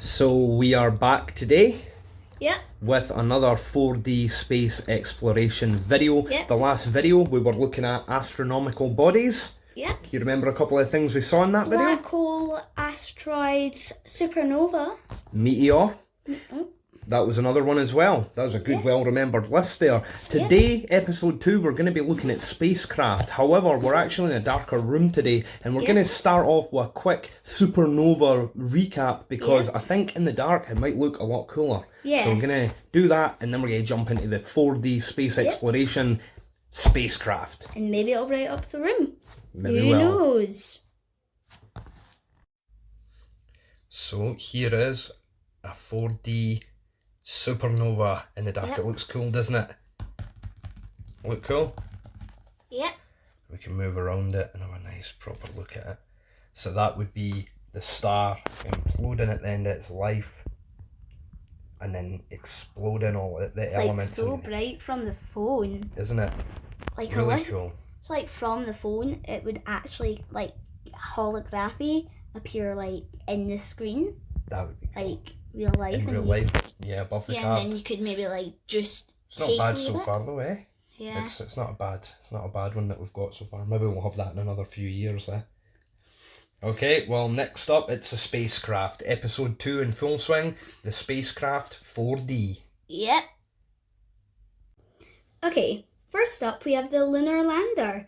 So we are back today Yep. with another 4D space exploration video. Yep. The last video we were looking at astronomical bodies. Yep. Do you remember a couple of things we saw in that video? Black hole, asteroids, supernova. Meteor. That was another one as well. That was a good, well-remembered list there. Today, episode 2, we're going to be looking at spacecraft. However, we're actually in a darker room today, and we're going to start off with a quick supernova recap, because I think in the dark it might look a lot cooler. Yeah. So we're going to do that, and then we're going to jump into the 4D space exploration spacecraft. And maybe it'll bright up the room. Maybe Who knows? So here is a 4D supernova in the dark. It looks cool, doesn't it? Look cool? Yep. We can move around it and have a nice proper look at it. So that would be the star imploding at the end of its life and then exploding all the elements. It's so bright from the phone. Isn't it? Like really cool. It's like from the phone, it would actually like holography appear like in the screen. That would be cool. Like real life. In real life, above the card. And then you could maybe like just. It's not bad so far though, eh? Yeah. It's not a bad one that we've got so far. Maybe we'll have that in another few years, eh? Okay, well next up it's a spacecraft. Episode 2 in full swing. The spacecraft 4D. Yep. Okay, first up we have the Lunar Lander.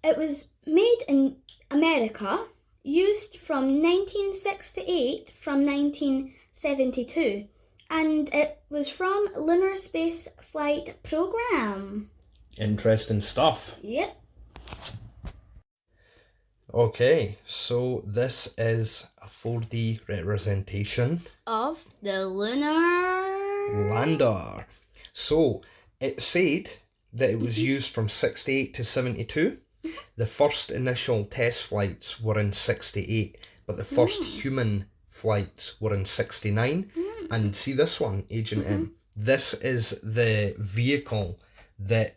It was made in America, used from 1968 from 1972, and it was from Lunar Space Flight Program. Interesting stuff. Yep. Okay, so this is a 4D representation Of the Lunar Lander. So it said that it was used from 68 to 72. The first initial test flights were in 68, but the first human flights were in 69. And see this one, Agent M. This is the vehicle that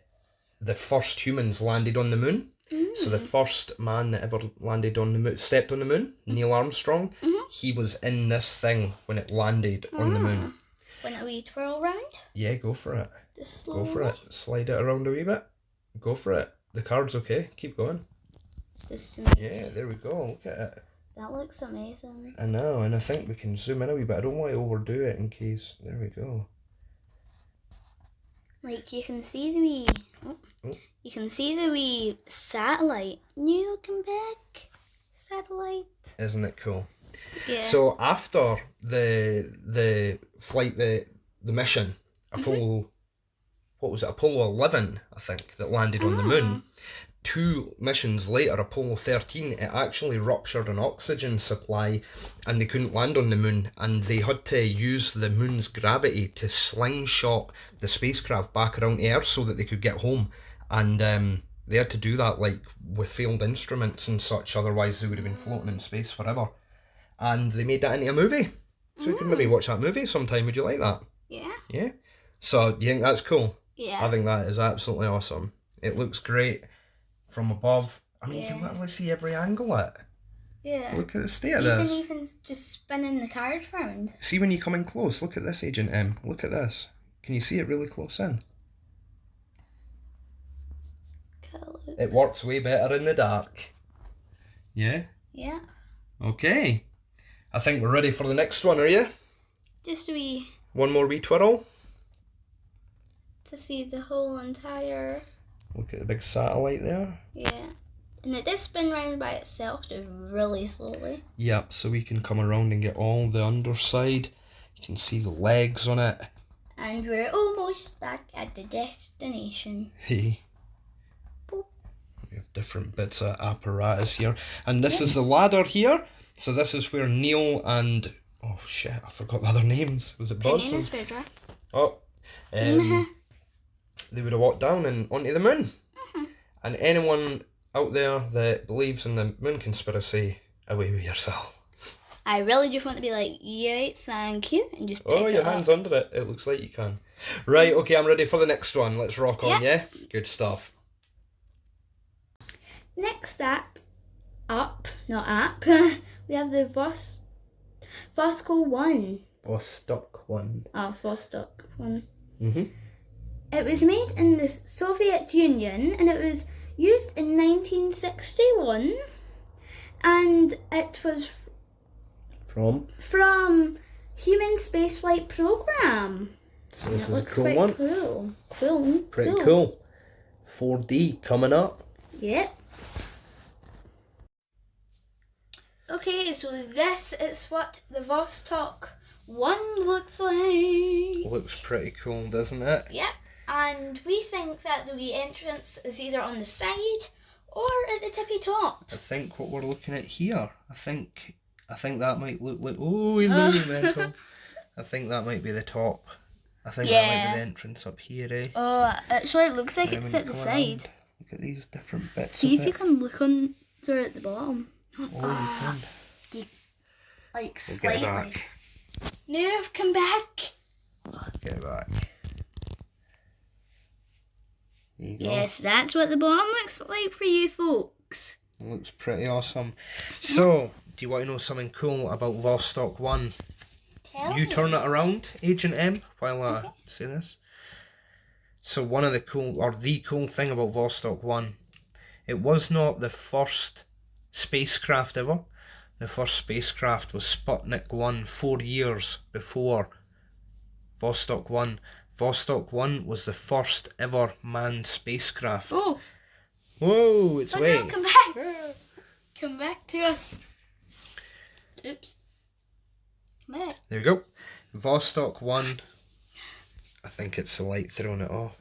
the first humans landed on the moon. So the first man that ever landed on the moon, stepped on the moon, Neil Armstrong, he was in this thing when it landed on the moon. Want a wee twirl round? Yeah, go for it. Just slowly. Go for it. Slide it around a wee bit. Go for it. The card's okay. Keep going. Just Yeah, there we go. Look at it. that looks amazing. I know, and I think we can zoom in a wee bit. I don't want to overdo it in case. There we go. Like you can see the wee. You can see the wee satellite. Welcome back, satellite. Isn't it cool? Yeah. So after the flight, the mission, Apollo, what was it? Apollo 11, I think, that landed on the moon. 2 missions later, Apollo 13, it actually ruptured an oxygen supply and they couldn't land on the moon, and they had to use the moon's gravity to slingshot the spacecraft back around the Earth so that they could get home. And they had to do that like with failed instruments and such, otherwise they would have been floating in space forever. And they made that into a movie. So you can maybe watch that movie sometime. Would you like that? Yeah. Yeah? So, do you think that's cool? Yeah. I think that is absolutely awesome. It looks great from above. I mean, you can literally see every angle of it. Yeah. Look at the state of this. Even just spinning the card round. See when you come in close, look at this, Agent M. Look at this. Can you see it really close in? It works way better in the dark. Yeah? Yeah. Okay. I think we're ready for the next one, are you? Just a wee. One more wee twirl. To see the whole entire. Look at the big satellite there. Yeah. And it does spin round by itself, just really slowly. Yep, so we can come around and get all the underside. You can see the legs on it. And we're almost back at the destination. Hey. Boop. We have different bits of apparatus here. And this is the ladder here. So this is where Neil and... Oh shit, I forgot the other names. Was it Buzz? Oh. They would have walked down and onto the moon. And anyone out there that believes in the moon conspiracy, away with yourself. I really just want to be like, yeah, thank you, and just pick Oh, your it hand's up. under it. It looks like you can. Right, okay, I'm ready for the next one. Let's rock on, yeah? Good stuff. Next up, not app, we have the Vostok 1. Vostok 1. Oh, Vostok 1. Mm-hmm. It was made in the Soviet Union and it was used in 1961, and it was from Human Spaceflight Program. So this It is a looks cool quite one. Cool. Pretty cool. 4D coming up. Yep. Okay, so this is what the Vostok 1 looks like. Looks pretty cool, doesn't it? Yep. And we think that the wee entrance is either on the side or at the tippy top. I think what we're looking at here, I think that might look like, oh, he's monumental. I think that might be the top. I think that might be the entrance up here, eh? Oh, actually it looks like And it's when at you the come side. around, look at these different bits See of if you it. can look under at the bottom. Oh, you can. Like We'll slightly. get it back. No, come back. Get it back. There you go. Yes, that's what the bottom looks like for you folks. Looks pretty awesome. So, do you want to know something cool about Vostok 1? Tell You me. turn it around, Agent M, while I say this. So one of the cool thing about Vostok 1, it was not the first spacecraft ever. The first spacecraft was Sputnik 1 4 years before Vostok 1. Vostok 1 was the first ever manned spacecraft. Oh, Whoa, it's but away. no, come back. Come back to us. Oops. Come back. There we go. Vostok 1. I think it's the light throwing it off.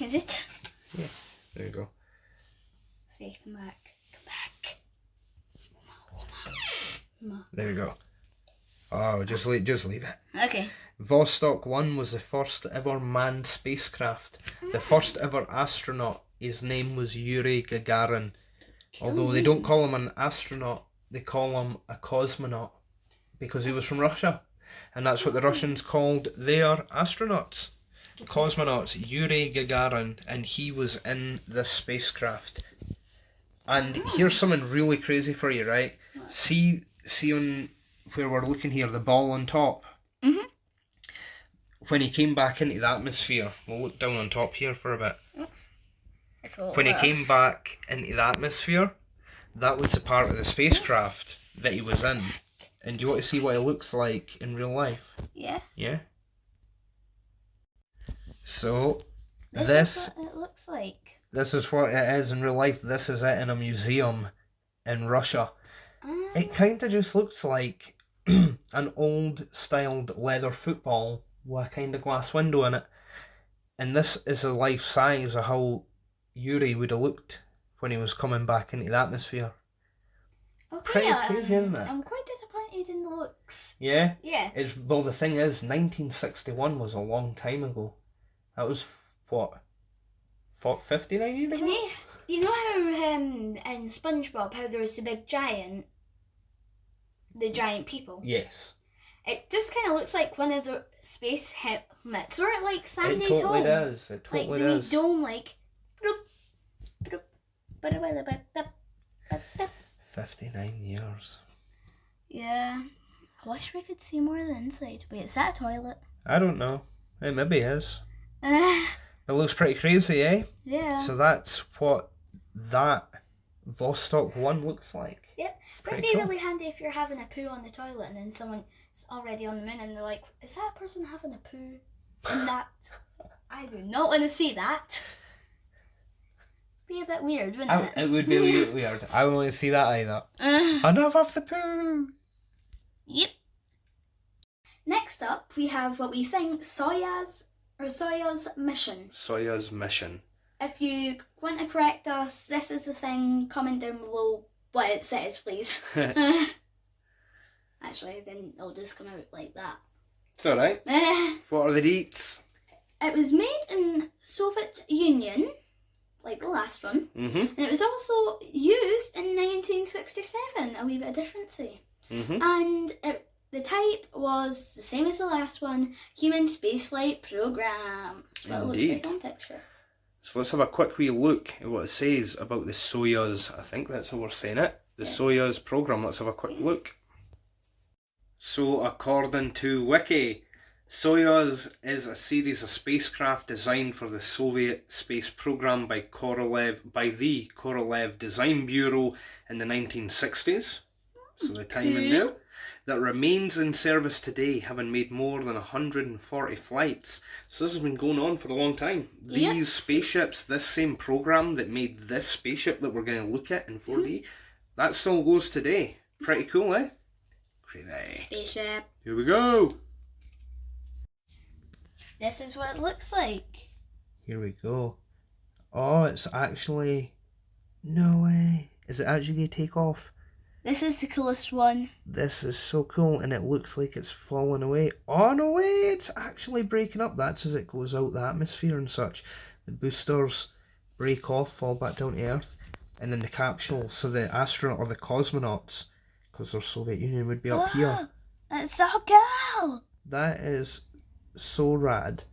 Is it? Yeah, there you go. Say, come back. Come back. There we go. Oh, just leave it. Okay. Vostok 1 was the first ever manned spacecraft. The first ever astronaut. His name was Yuri Gagarin. Although they don't call him an astronaut, they call him a cosmonaut. Because he was from Russia. And that's what the Russians called their astronauts. Cosmonauts, Yuri Gagarin. And he was in this spacecraft. And here's something really crazy for you, right? See on where we're looking here, the ball on top? Mhm. When he came back into the atmosphere, we'll look down on top here for a bit. When he came back into the atmosphere, that was the part of the spacecraft that he was in. And do you want to see what it looks like in real life? Yeah. Yeah? So, This is what it looks like. this is what it is in real life. This is it in a museum in Russia. It kind of just looks like an old-styled leather football with a kind of glass window in it. And this is the life size of how Yuri would have looked when he was coming back into the atmosphere. Okay, Pretty crazy, isn't it? I'm quite disappointed in the looks. Yeah? Yeah. Well, the thing is, 1961 was a long time ago. That was, what, 59 years To ago? me, you know how in SpongeBob, how there was the big giant, the giant people? Yes. It just kind of looks like one of the space helmets, sort of like It Sandy's totally home. does. It Like totally the wee does. dome, like. Bloop, bloop, ba-da-ba-da-ba-da, ba-da. 59 years. Yeah. I wish we could see more of the inside. Wait, is that a toilet? I don't know. It maybe is. It looks pretty crazy, eh? Yeah. So that's what that Vostok 1 looks like. Yep. It would Pretty be cool. really handy if you're having a poo on the toilet and then someone's already on the moon and they're like, is that person having a poo in that? I do not want to see that. Be a bit weird, wouldn't it? It would be weird. I wouldn't want to see that either. Enough of the poo! Yep. Next up, we have what we think Soyuz Mission. Soyuz Mission. If you want to correct us, this is the thing. Comment down below what it says, please. Actually, then it'll just come out like that. It's alright. What are the dates? It was made in Soviet Union, like the last one, Mm-hmm. and it was also used in 1967. A wee bit of difference. Mm-hmm. And the type was the same as the last one, Human Spaceflight Program. That's what it looks like on picture. So let's have a quick wee look at what it says about the Soyuz. I think that's how we're saying it. The Soyuz program. Let's have a quick look. So, according to Wiki, Soyuz is a series of spacecraft designed for the Soviet space program by the Korolev Design Bureau in the 1960s. So the time in there. That remains in service today, having made more than 140 flights. So this has been going on for a long time. These spaceships, this same program that made this spaceship that we're going to look at in 4D, that still goes today. Pretty cool, eh? Crazy. Spaceship. Here we go. This is what it looks like. Here we go. Oh, it's actually... No way. Is it actually going to take off? This is the coolest one. This is so cool, and it looks like it's falling away. Oh, no way, it's actually breaking up. That's as it goes out the atmosphere and such. The boosters break off, fall back down to Earth, and then the capsule, so the astronaut or the cosmonauts, because they're Soviet Union, would be up here. That's so cool. That is so rad.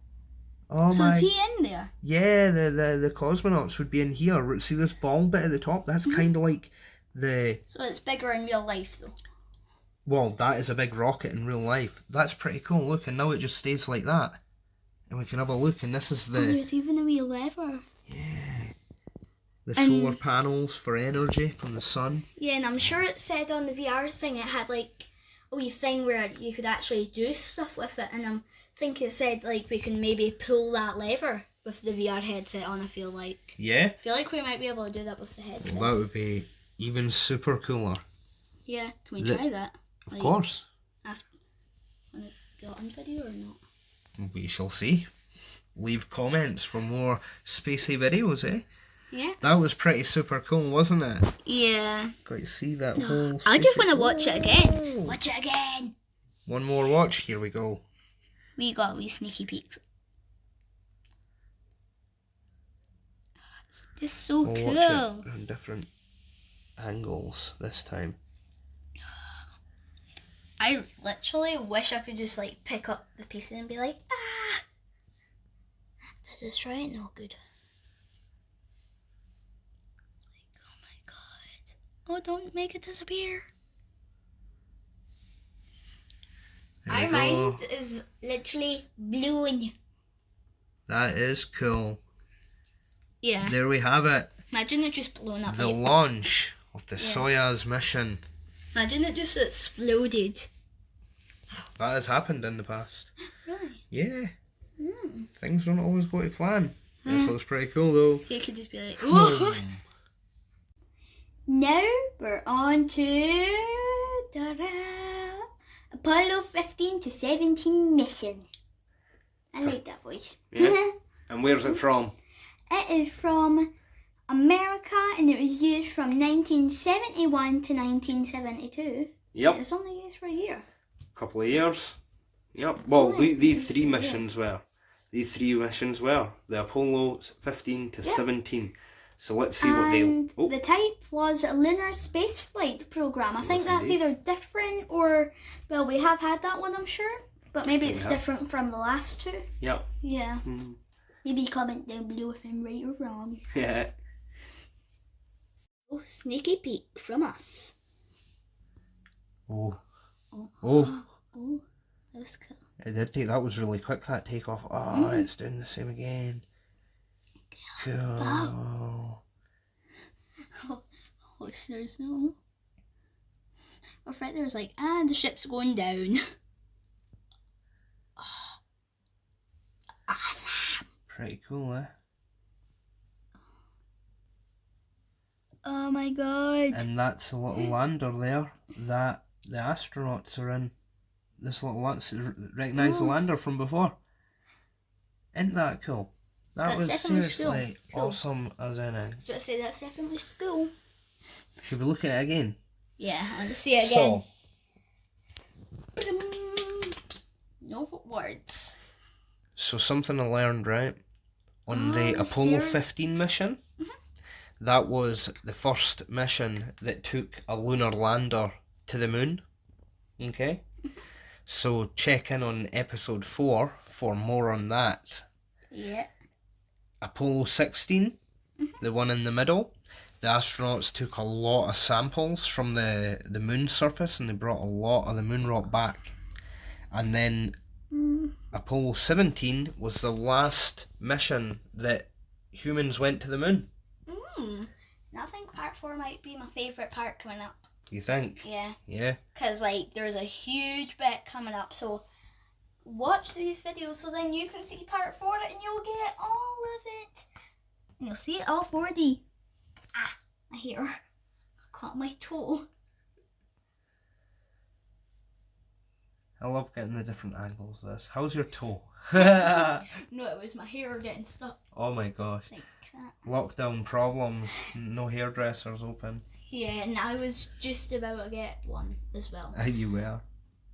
Oh so my... is he in there? Yeah, the cosmonauts would be in here. See this ball bit at the top? That's kind of like the... So it's bigger in real life, though. Well, that is a big rocket in real life. That's pretty cool. Look, and now it just stays like that. And we can have a look, and this is the... Oh, there's even a wee lever. Yeah. The solar panels for energy from the sun. Yeah, and I'm sure it said on the VR thing it had, like, a wee thing where you could actually do stuff with it. And I think it said, like, we can maybe pull that lever with the VR headset on, I feel like. Yeah? I feel like we might be able to do that with the headset. Well, that would be even super cooler. Yeah, can we try that? Of course. Want to do it on video or not? We shall see. Leave comments for more spacey videos, eh? Yeah. That was pretty super cool, wasn't it? Yeah. Got to see that whole... I just want to watch it again. Watch it again. One more watch. Here we go. We got wee sneaky peeks. It's just so We'll cool. watch it on different angles this time. I literally wish I could just like pick up the pieces and be like, ah! Did I destroy it? No good. It's like, oh my god. Oh, don't make it disappear. Our mind is literally blown. That is cool. Yeah. There we have it. Imagine it just blown up. The launch of the Soyuz mission. Imagine it just exploded. That has happened in the past. Really? Yeah. Things don't always go to plan. This looks pretty cool though. You could just be like, whoa. Now we're on to Apollo 15 to 17 mission. I like that voice. Yeah. And where's it from? It is from America and it was used from 1971 to 1972. Yep. It's only used for a year. Couple of years. Yep. Well, these three missions were. These three missions were. The Apollo 15 to 17. So let's see what they... Oh. The type was a lunar spaceflight program. I think that's either different or... Well, we have had that one, I'm sure. But maybe it's different from the last two. Yep. Yeah. Maybe comment down below if I'm right or wrong. Yeah. Oh, sneaky peek from us. Oh. Oh, that was cool. It did take... That was really quick, that takeoff. Oh, it's doing the same again. Cool. Wow. Oh, there's no... Our friend there was like, the ship's going down. Oh, awesome. Pretty cool, eh? Oh my god. And that's a little lander there that the astronauts are in. This little lander, recognise the lander from before. Isn't that cool? That That's was definitely seriously cool. awesome as in. So I say that's definitely school. Should we look at it again? Yeah, I want to see it again. So, no words. So something I learned, right? On the the Apollo steering. 15 mission, that was the first mission that took a lunar lander to the moon. Okay? So check in on episode 4 for more on that. Yeah. Apollo 16, the one in the middle, the astronauts took a lot of samples from the moon surface, and they brought a lot of the moon rock back. And then Apollo 17 was the last mission that humans went to the moon. I think part 4 might be my favourite part coming up. You think? Yeah. Yeah. Because, like, there's a huge bit coming up, so watch these videos so then you can see part 4 and you'll get all of it. And you'll see it all 4D. Ah, my hair. Caught my toe. I love getting the different angles of this. How's your toe? No, it was my hair getting stuck. Oh my gosh. Like that. Lockdown problems. No hairdressers open. Yeah, and I was just about to get one as well. You were.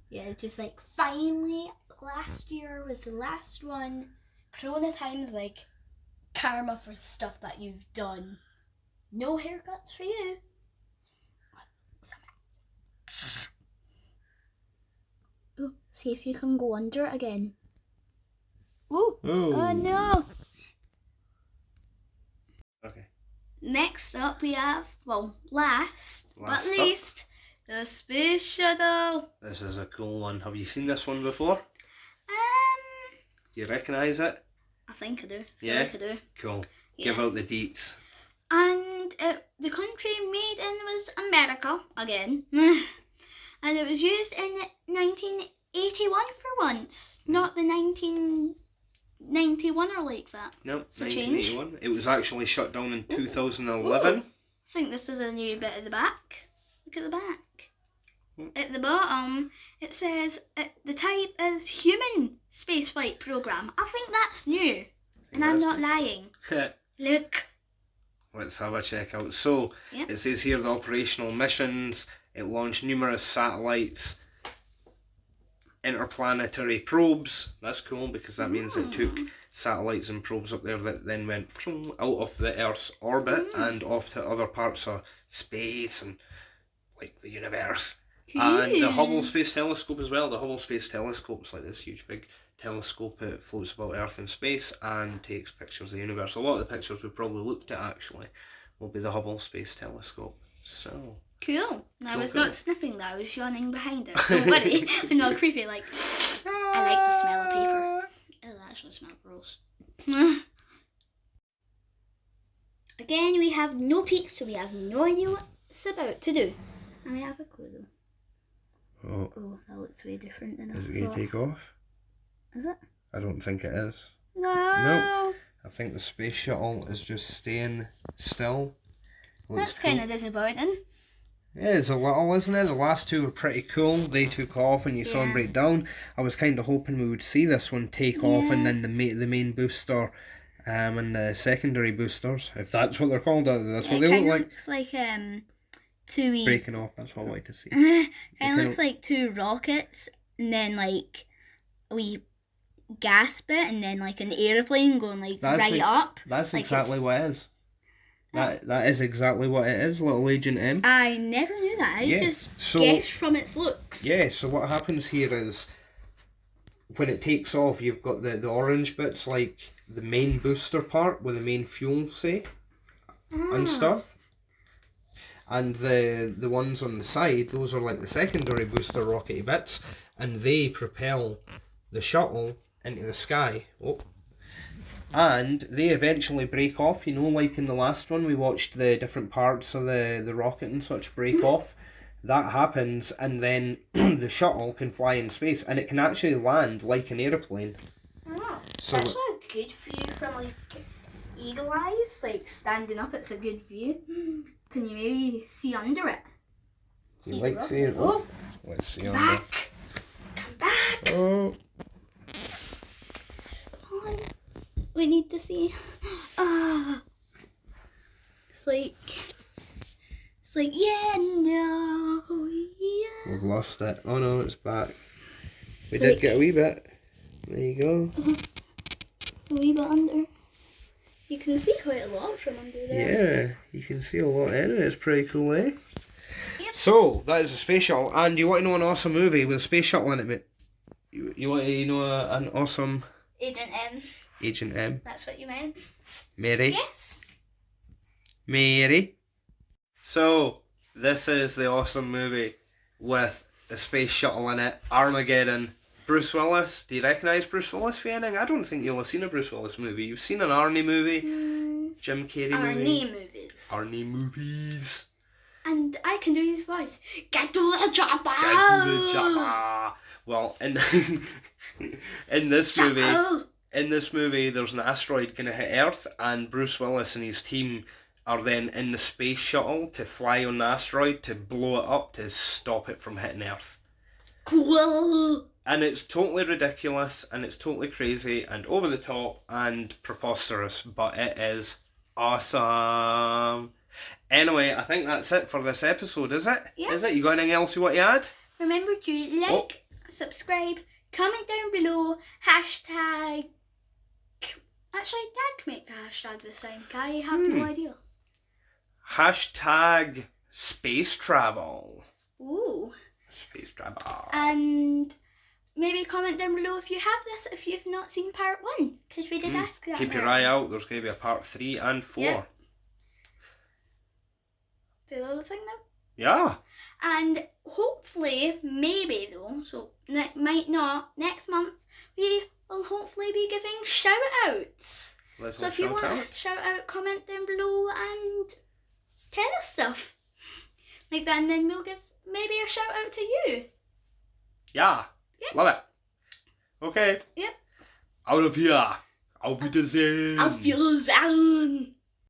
Yeah, just like finally last year was the last one. Corona times, like karma for stuff that you've done. No haircuts for you. Ooh, see if you can go under it again. Ooh. Oh no. Okay. Next up we have, well, last but up. least, the Space Shuttle. This is a cool one. Have you seen this one before? Do you recognise it? I think I do. Yeah? I feel like I do. Cool. Yeah. Give out the deets. And the country made in was America, again. And it was used in 1981 for once, not the 1991 or like that. Nope, It's a 1981. It was actually shut down in 2011. I think this is a new bit at the back. Look at the back. At the bottom, it says the type is human spaceflight program. I think that's new, and I'm not lying. Look. Let's have a check out. So, Yep. It says here the operational missions. It launched numerous satellites, interplanetary probes. That's cool because that means it took satellites and probes up there that then went out of the Earth's orbit and off to other parts of space and like the universe. And the Hubble Space Telescope as well. The Hubble Space Telescope is like this huge big telescope. It floats about Earth in space and takes pictures of the universe. A lot of the pictures we've probably looked at actually will be the Hubble Space Telescope. So Cool. I was cool. not sniffing that, I was yawning behind it. Don't worry. I'm not creepy, like, I like the smell of paper. It actually smells gross. Again, we have no peaks, so we have no idea what it's about to do. And we have a clue though. Oh, that looks way different than I thought. Is it going to take off? Is it? I don't think it is. No. Nope. I think the space shuttle is just staying still. That's kind of disappointing. Yeah, it's a little, isn't it? The last two were pretty cool. They took off and you saw them break down. I was kind of hoping we would see this one take off and then the main booster and the secondary boosters, if that's what they're called. That's what they look like. It looks like two wee... Breaking off, that's what I like to see. kind of looks like two rockets and then like a wee gas bit and then like an aeroplane going like up. That's like exactly what it is. That is exactly what it is, little Agent M. I never knew that. I just guessed from its looks. Yeah, so what happens here is when it takes off, you've got the orange bits, like the main booster part with the main fuel, say, and stuff. And the ones on the side, those are like the secondary booster rockety bits, and they propel the shuttle into the sky. And they eventually break off, you know, like in the last one we watched the different parts of the rocket and such break off. That happens and then the shuttle can fly in space and it can actually land like an aeroplane. Oh, so that's a good view from like eagle eyes, like standing up it's a good view. Can you maybe see under it? You like seeing Oh, let's see under. back! Come back! Oh. Come on. We need to see. It's like, yeah, no, yeah. We've lost it. Oh no, it's back. We did get a wee bit. There you go. It's a wee bit under. You can see quite a lot from under there. Yeah, you can see a lot in it. It's pretty cool, eh? Yep. So, that is a space shuttle. And you want to know an awesome movie with a space shuttle in it, mate? You want to know an awesome... Agent M. Agent M. That's what you meant? Mary. Yes. Mary. So, this is the awesome movie with the space shuttle in it, Armageddon. Bruce Willis. Do you recognise Bruce Willis, Fienning? I don't think you'll have seen a Bruce Willis movie. You've seen an Arnie movie, Jim Carrey movie. Arnie movies. And I can do his voice. Get to the chopper! Get to the chopper! Well, in this movie, there's an asteroid going to hit Earth, and Bruce Willis and his team are then in the space shuttle to fly on the asteroid to blow it up to stop it from hitting Earth. Cool! And it's totally ridiculous, and it's totally crazy, and over the top, and preposterous, but it is awesome. Anyway, I think that's it for this episode, is it? Yeah. Is it? You got anything else you want to add? Remember to like, subscribe, comment down below, hashtag... Actually, Dad can make the hashtag this time. I have no idea. Hashtag space travel. Ooh. Space travel. And maybe comment down below if you have this, if you've not seen part 1, because we did ask that. Keep your eye out, there's going to be a part 3 and 4. Yeah. The other thing though? Yeah. And hopefully, maybe though, so might not, next month, we will hopefully be giving shout outs. So if you want a shout out, comment down below and tell us stuff like that, and then we'll give maybe a shout out to you. Yeah. Yep. Love it. Okay. Yep. Out of here. Auf Wiedersehen. Auf Wiedersehen.